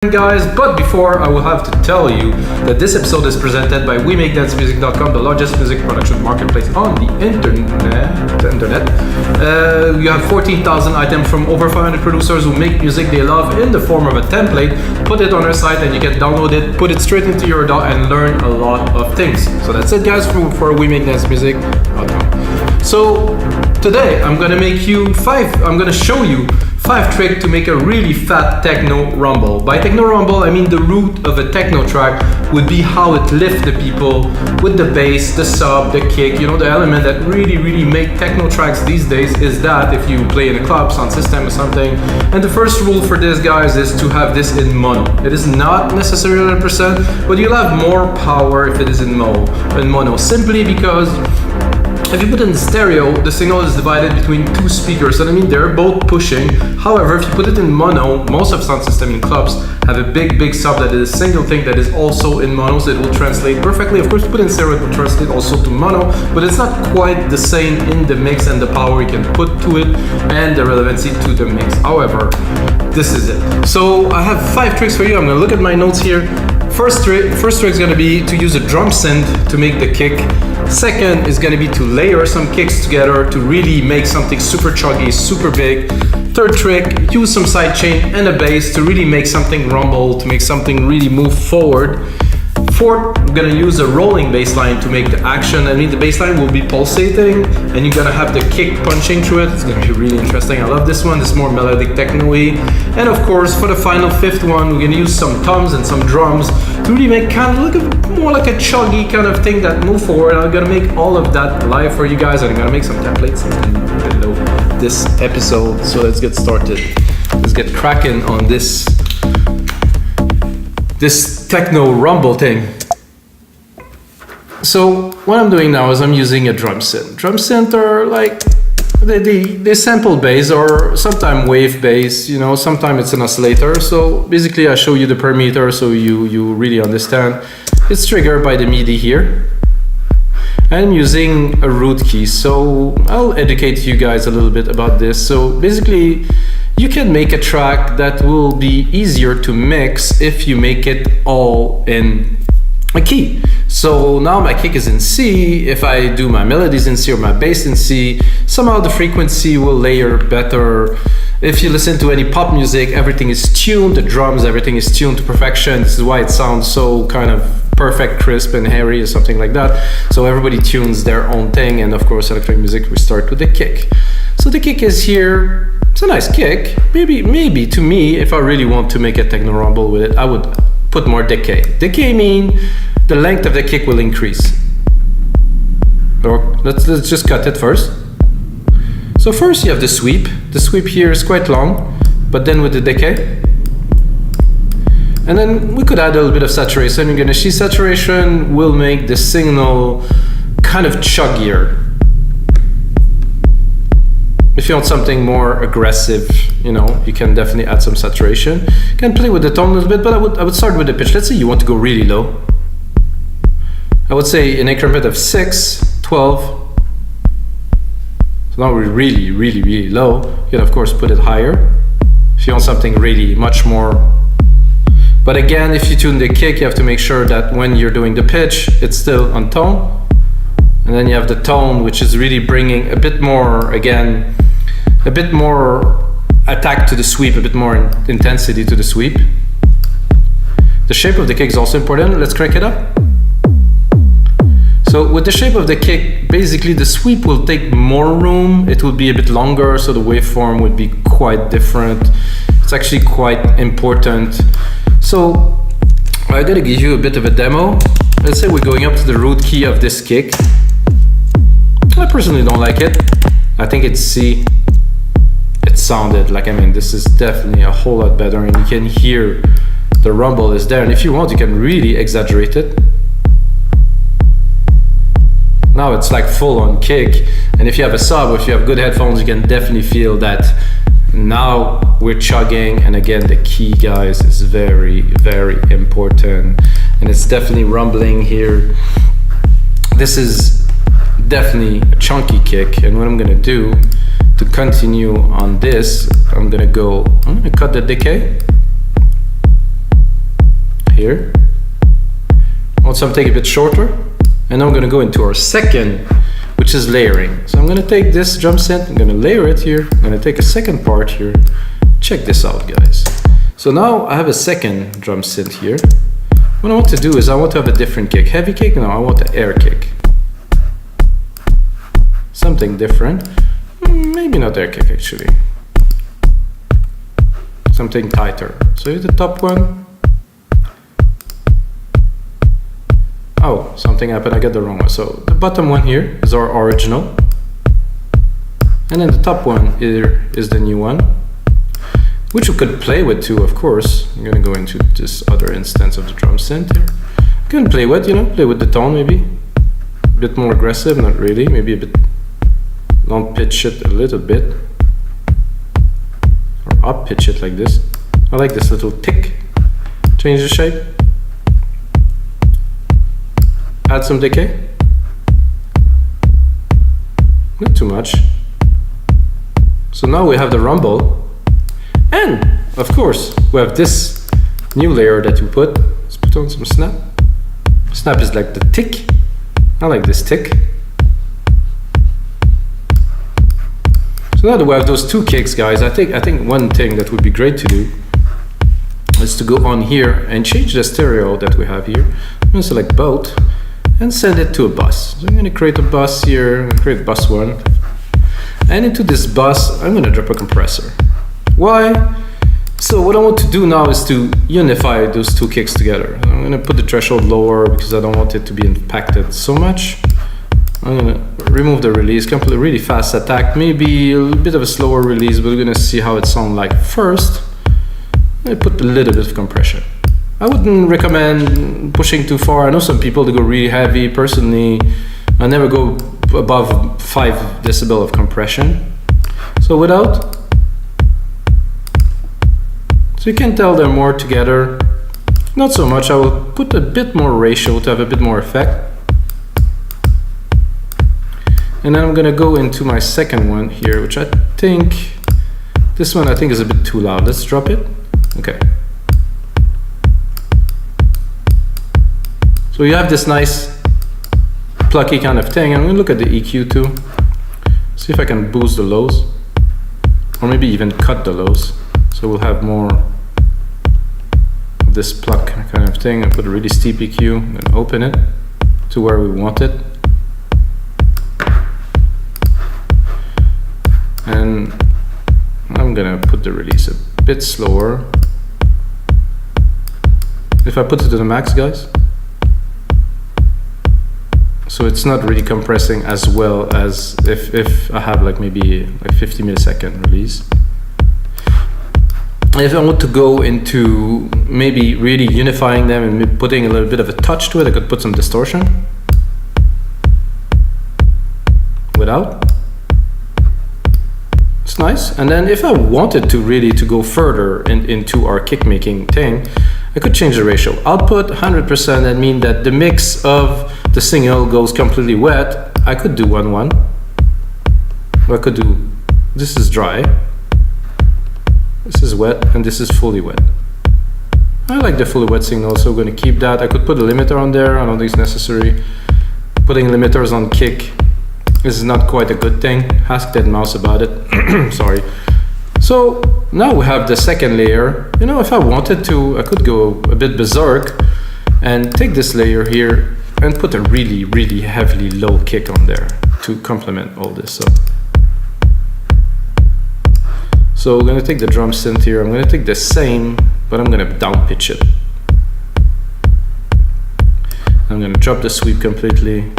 Guys, but before I will have to tell you that this episode is presented by WeMakeDanceMusic.com, the largest music production marketplace on the internet. You have 14,000 items from over 500 producers who make music they love in the form of a template. Put it on our site and you can download it, put it straight into your DAW and learn a lot of things. So that's it guys for WeMakeDanceMusic.com. So today I'm gonna show you 5 tricks to make a really fat techno rumble. By techno rumble, I mean the root of a techno track would be how it lifts the people with the bass, the sub, the kick, the element that really make techno tracks these days is that if you play in a club, sound system or something. And the first rule for this, guys, is to have this in mono. It is not necessarily 100%, but you'll have more power if it is in mono, simply because if you put it in stereo, the signal is divided between 2 speakers, so I mean they're both pushing. However, if you put it in mono, most of sound systems in clubs have a big sub that is a single thing that is also in mono, so it will translate perfectly. Of course, put in stereo, it will translate also to mono, but it's not quite the same in the mix and the power you can put to it and the relevancy to the mix. However, this is it. So I have 5 tricks for you. I'm gonna look at my notes here. First trick is gonna be to use a drum synth to make the kick. Second is going to be to layer some kicks together to really make something super chuggy, super big. Third trick, use some sidechain and a bass to really make something rumble, to make something really move forward. Fourth, I'm going to use a rolling bassline to make the action. I mean, the bassline will be pulsating and you're going to have the kick punching through it. It's going to be really interesting. I love this one. It's more melodic techno-y. And of course, for the final 5th one, we're going to use some toms and some drums to really make kind of more like a chuggy kind of thing that move forward. I'm going to make all of that live for you guys, and I'm going to make some templates below this episode. So let's get started. Let's get cracking on this techno rumble thing. So what I'm doing now is I'm using a drum synth. Drum synth are like they sample bass or sometimes wave bass, sometimes it's an oscillator. So basically I show you the parameter so you really understand. It's triggered by the MIDI here. I'm using a root key, so I'll educate you guys a little bit about this. So basically you can make a track that will be easier to mix if you make it all in a key. So now my kick is in C. If I do my melodies in C or my bass in C, somehow the frequency will layer better. If you listen to any pop music, everything is tuned, the drums, everything is tuned to perfection. This is why it sounds so kind of perfect, crisp and hairy or something like that. So everybody tunes their own thing, and of course electronic music, we start with the kick. So the kick is here. It's a nice kick. Maybe to me, if I really want to make a techno rumble with it, I would put more decay. Decay mean the length of the kick will increase. Or let's just cut it first. So first you have the sweep. The sweep here is quite long, but then with the decay. And then we could add a little bit of saturation. You're gonna see saturation will make the signal kind of chuggier. If you want something more aggressive, you can definitely add some saturation. You can play with the tone a little bit, but I would start with the pitch. Let's say you want to go really low. I would say an increment of 6, 12. So now we're really low. You can of course put it higher if you want something really much more. But again, if you tune the kick, you have to make sure that when you're doing the pitch, it's still on tone. And then you have the tone, which is really bringing a bit more, again, a bit more attack to the sweep, a bit more intensity to the sweep. The shape of the kick is also important. Let's crank it up. So with the shape of the kick, basically the sweep will take more room. It will be a bit longer, so the waveform would be quite different. It's actually quite important. So I'm gonna give you a bit of a demo. Let's say we're going up to the root key of this kick. I personally don't like it. I think it's C. It sounded like, this is definitely a whole lot better, and you can hear the rumble is there. And if you want, you can really exaggerate it. Now it's like full on kick. And if you have a sub, or if you have good headphones, you can definitely feel that now we're chugging. And again, the key, guys, is very important. And it's definitely rumbling here. This is definitely a chunky kick, and what I'm gonna do to continue on this, I'm gonna cut the decay. here. I want something a bit shorter, and now I'm going to go into our second, which is layering. So I'm going to take this drum synth, I'm going to layer it here, I'm going to take a second part here. Check this out, guys. So now I have a second drum synth here. What I want to do is I want to have a different kick. Heavy kick? No, I want an air kick. Something different. Maybe not air kick, actually. Something tighter. So here's the top one. Oh, something happened, I got the wrong one. So the bottom one here is our original. And then the top one here is the new one, which we could play with too, of course. I'm gonna go into this other instance of the drum synth here. You can play with, play with the tone maybe. A bit more aggressive, not really, maybe a bit, don't pitch it a little bit. Or up pitch it like this. I like this little tick. Change the shape. Add some decay. Not too much. So now we have the rumble. And, of course, we have this new layer that we put. Let's put on some snap. Snap is like the tick. I like this tick. So now that we have those two kicks, guys, I think one thing that would be great to do is to go on here and change the stereo that we have here. I'm going to select both and send it to a bus. So I'm going to create a bus here. I'm going to create bus 1. And into this bus, I'm going to drop a compressor. Why? So what I want to do now is to unify those two kicks together. I'm going to put the threshold lower because I don't want it to be impacted so much. I'm going to remove the release, complete really fast attack, maybe a bit of a slower release, but we're going to see how it sounds like first. I put a little bit of compression. I wouldn't recommend pushing too far. I know some people that go really heavy. Personally, I never go above 5 decibel of compression. So without, so you can tell they're more together. Not so much. I will put a bit more ratio to have a bit more effect. And then I'm gonna go into my second one here, which I think, this one I think is a bit too loud. Let's drop it. Okay. So you have this nice plucky kind of thing. I'm gonna look at the EQ too. See if I can boost the lows, or maybe even cut the lows. So we'll have more of this pluck kind of thing. I put a really steep EQ and open it to where we want it. And I'm gonna put the release a bit slower. If I put it to the max, guys, so it's not really compressing as well as if I have like maybe like 50 millisecond release. If I want to go into maybe really unifying them and putting a little bit of a touch to it, I could put some distortion without. It's nice. And then if I wanted to really to go further into our kick making thing, I could change the ratio. Output 100%, that means that the mix of the signal goes completely wet. I could do 1-1. Or I could do, this is dry, this is wet, and this is fully wet. I like the fully wet signal, so we're going to keep that. I could put a limiter on there. I don't think it's necessary. Putting limiters on kick is not quite a good thing. Ask that mouse about it. Sorry. So now we have the second layer. If I wanted to, I could go a bit berserk and take this layer here and put a really, really heavily low kick on there to complement all this. So we're gonna take the drum synth here. I'm gonna take the same, but I'm gonna down pitch it. I'm gonna drop the sweep completely.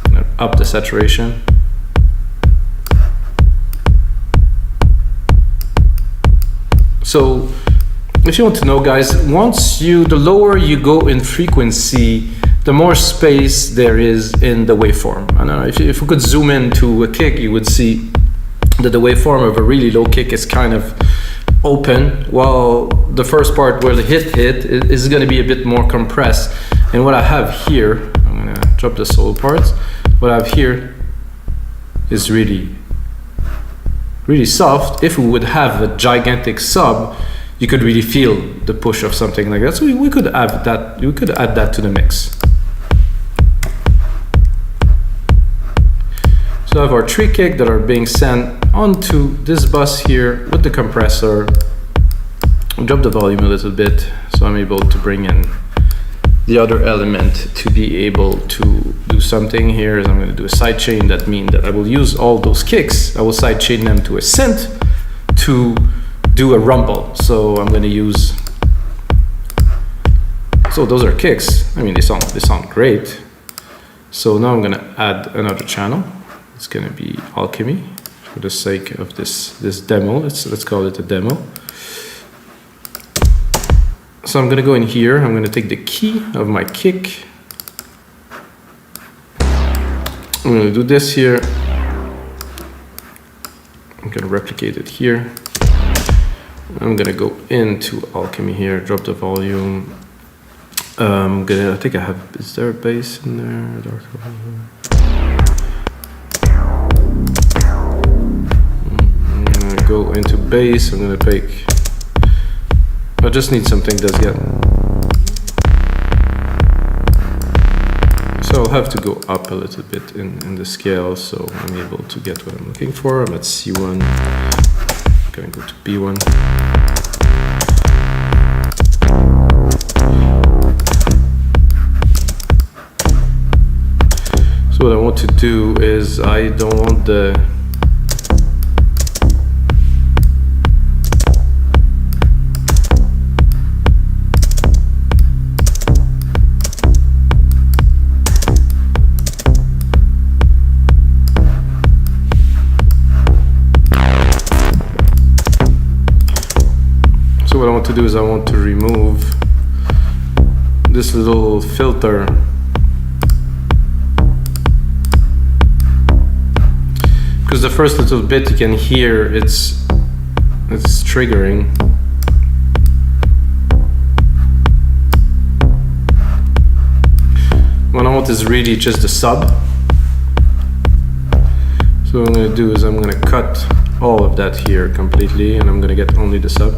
I'm gonna up the saturation. So if you want to know, guys, the lower you go in frequency, the more space there is in the waveform. I don't know, if we could zoom into a kick, you would see that the waveform of a really low kick is kind of open, while the first part where the hit is going to be a bit more compressed. And what I have here, I'm going to drop the solo parts. What I have here is really soft. If we would have a gigantic sub, you could really feel the push of something like that. So we could add that. We could add that to the mix. So I have our 3 kicks that are being sent onto this bus here with the compressor. Drop the volume a little bit so I'm able to bring in the other element to be able to do something here. Is I'm going to do a sidechain. That means that I will use all those kicks. I will sidechain them to a synth to do a rumble. So I'm going to use. So those are kicks. I mean, they sound great. So now I'm going to add another channel. It's going to be alchemy for the sake of this demo. Let's call it a demo. So I'm going to go in here. I'm going to take the key of my kick. I'm going to do this here. I'm going to replicate it here. I'm going to go into alchemy here, drop the volume. I think I have, is there a bass in there? I'm going to go into bass. I'm going to take, I just need something that's get. So I'll have to go up a little bit in the scale so I'm able to get what I'm looking for. I'm at C1. I'm going to go to B1. So what I want to do is I don't want the what I want to do is I want to remove this little filter because the first little bit you can hear it's triggering. What I want is really just the sub. So what I'm going to do is I'm going to cut all of that here completely and I'm going to get only the sub.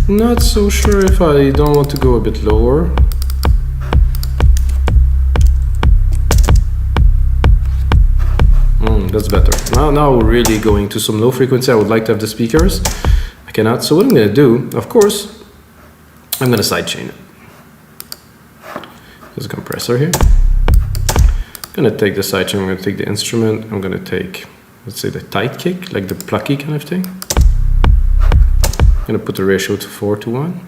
Not so sure if I don't want to go a bit lower. That's better. Now we're really going to some low frequency. I would like to have the speakers. I cannot. So what I'm going to do, of course, I'm going to sidechain it. There's a compressor here. I'm going to take the sidechain. I'm going to take the instrument. I'm going to take, let's say, the tight kick, like the plucky kind of thing. I'm going to put the ratio to 4:1.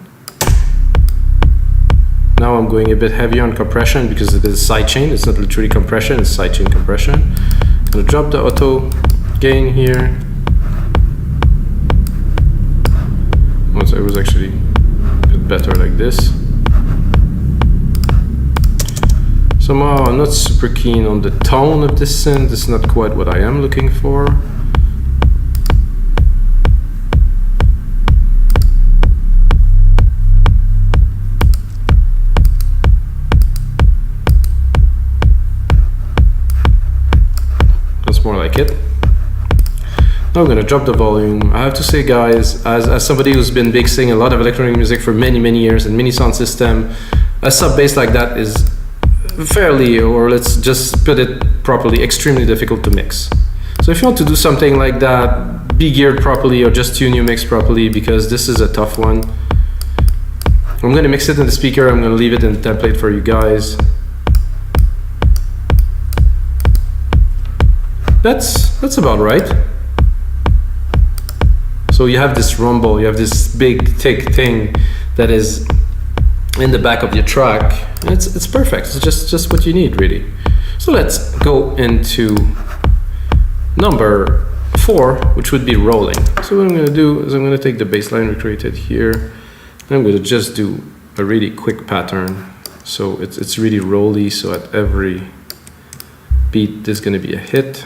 Now I'm going a bit heavier on compression because it is sidechain. It's not literally compression, it's sidechain compression. I'm going to drop the auto gain here. Once I was actually a bit better like this. Somehow I'm not super keen on the tone of this synth. It's not quite what I am looking for. More like it. Now I'm going to drop the volume. I have to say, guys, as somebody who's been mixing a lot of electronic music for many years and mini sound system, a sub bass like that is fairly, or let's just put it properly, extremely difficult to mix. So if you want to do something like that, be geared properly or just tune your mix properly because this is a tough one. I'm going to mix it in the speaker. I'm going to leave it in the template for you guys. That's about right. So you have this rumble, you have this big thick thing that is in the back of your track. It's perfect. It's just what you need, really. So let's go into number 4, which would be rolling. So what I'm going to do is I'm going to take the bassline we created here, and I'm going to just do a really quick pattern. So it's really rolly. So at every beat, there's going to be a hit.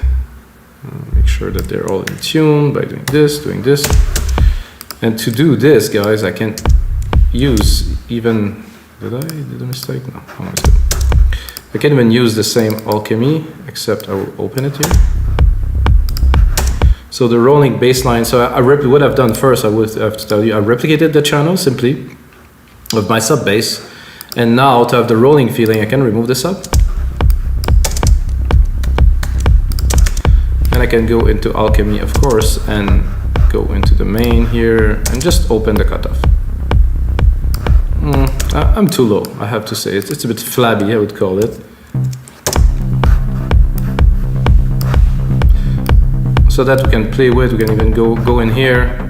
Make sure that they're all in tune by doing this. And to do this, guys, I can use even, did I do a mistake? No, I can even use the same alchemy, except I will open it here. So the rolling bass line, so what I've done first, I would have to tell you, I replicated the channel simply of my sub bass. And now to have the rolling feeling, I can remove the sub. And I can go into Alchemy, of course, and go into the main here and just open the cutoff. I'm too low, I have to say. It's a bit flabby, I would call it. So that we can play with, we can even go in here.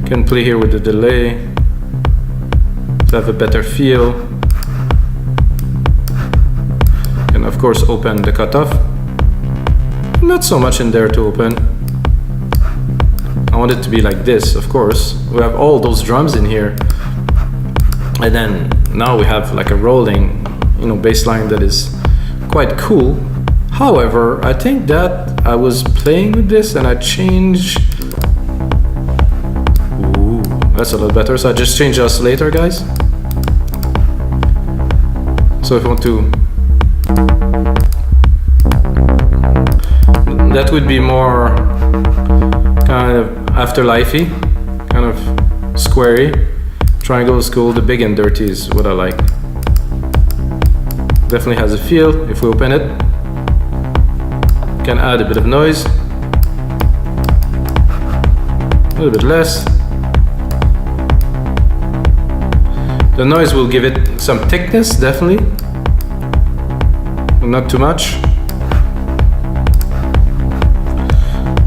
Can play here with the delay to have a better feel. And of course open the cutoff. Not so much in there to open. I want it to be like this, of course. We have all those drums in here. And then now we have like a rolling, bass line that is quite cool. However, I think that I was playing with this and I changed. Ooh, that's a lot better. So I just changed the oscillator, guys. So if you want to, that would be more kind of afterlifey, kind of squarey. Triangle is cool. The big and dirty is what I like. Definitely has a feel. If we open it, can add a bit of noise, a little bit less. The noise will give it some thickness, definitely, but not too much.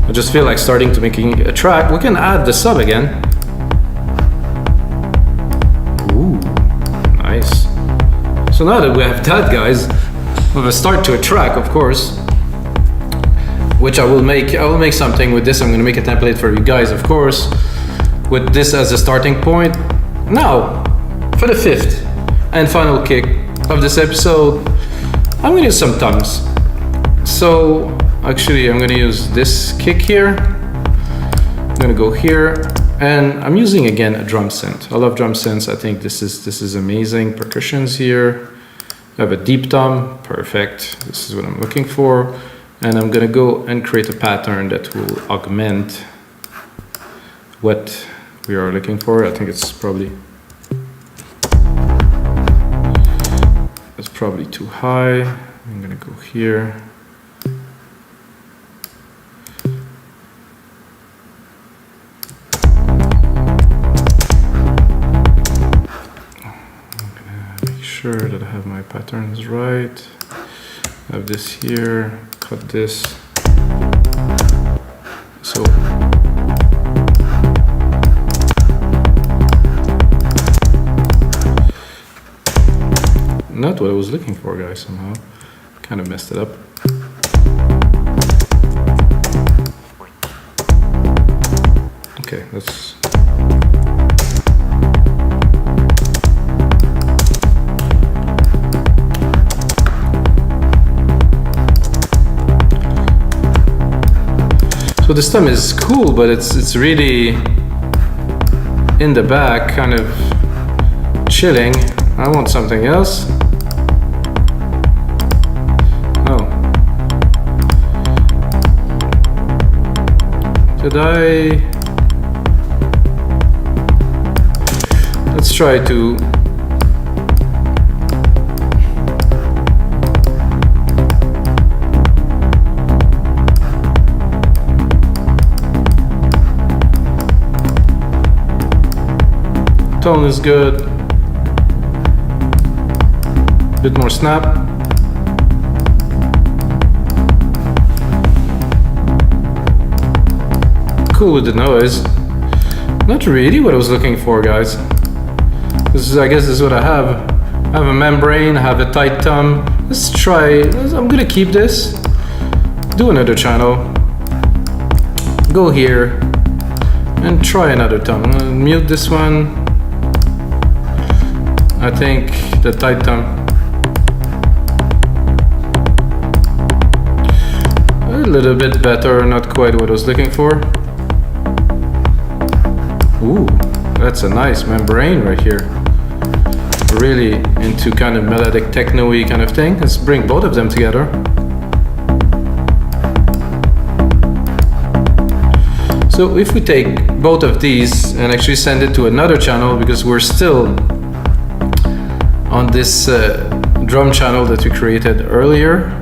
I just feel like starting to making a track. We can add the sub again. Ooh, nice. So now that we have that, guys, we have a start to a track, of course, which I will make something with this. I'm going to make a template for you guys, of course, with this as a starting point. Now, for the fifth and final kick of this episode, I'm going to use some toms. So actually, I'm going to use this kick here. I'm going to go here, and I'm using again a drum synth. I love drum synths. I think this is amazing. Percussions here. I have a deep tom. Perfect. This is what I'm looking for. And I'm going to go and create a pattern that will augment what we are looking for. I think it's probably too high. I'm going to go here. Sure that I have my patterns right. I have this here, cut this. So not what I was looking for, guys, somehow. Kind of messed it up. Okay, let's so this tom is cool, but it's really in the back, kind of chilling. I want something else. Oh. Did I? Let's try to tone is good. Bit more snap. Cool with the noise. Not really what I was looking for, guys. I guess this is what I have. I have a membrane, I have a tight tom. Let's try. I'm gonna keep this. Do another channel. Go here and try another tom. I'm gonna mute this one. I think the tight tom. A little bit better, not quite what I was looking for. Ooh, that's a nice membrane right here. really into kind of melodic techno-y kind of thing. Let's bring both of them together. So if we take both of these and actually send it to another channel, because we're still on this drum channel that we created earlier,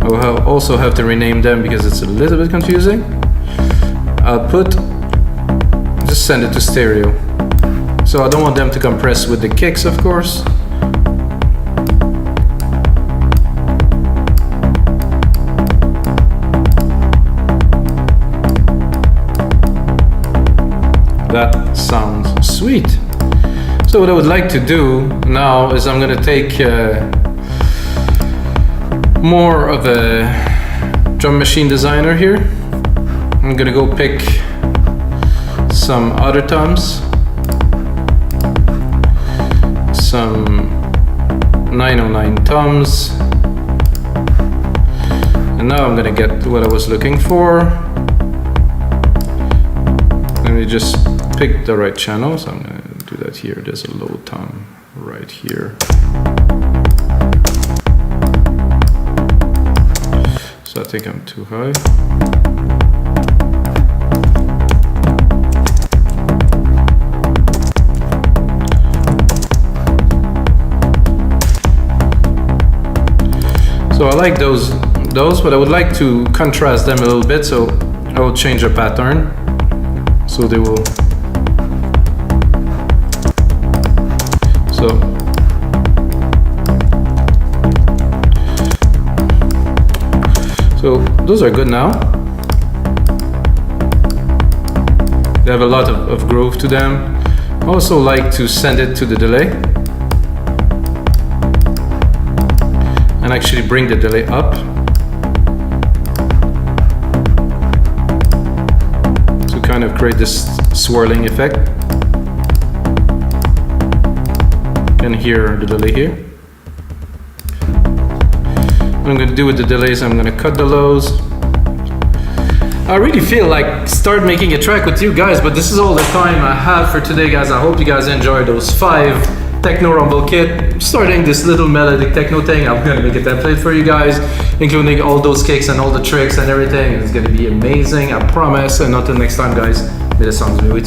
I'll also have to rename them because it's a little bit confusing. I'll just send it to stereo. So I don't want them to compress with the kicks, of course. That sounds sweet. So what I would like to do now is I'm gonna take more of a drum machine designer here. I'm gonna go pick some other toms, some 909 toms, and now I'm gonna get what I was looking for. Let me just pick the right channel, so I'm gonna do that here. There's a low tom right here. So I think I'm too high. So I like those, but I would like to contrast them a little bit, so I will change the pattern. So they will. So those are good now. They have a lot of groove to them. I also like to send it to the delay and actually bring the delay up to kind of create this swirling effect. You can hear the delay here. What I'm going to do with the delays, I'm going to cut the lows. I really feel like start making a track with you guys, but this is all the time I have for today, guys. I hope you guys enjoyed those 5 Techno Rumble kit. Starting this little melodic techno thing, I'm going to make a template for you guys, including all those kicks and all the tricks and everything. It's going to be amazing, I promise. And until next time, guys, may the sounds be with you.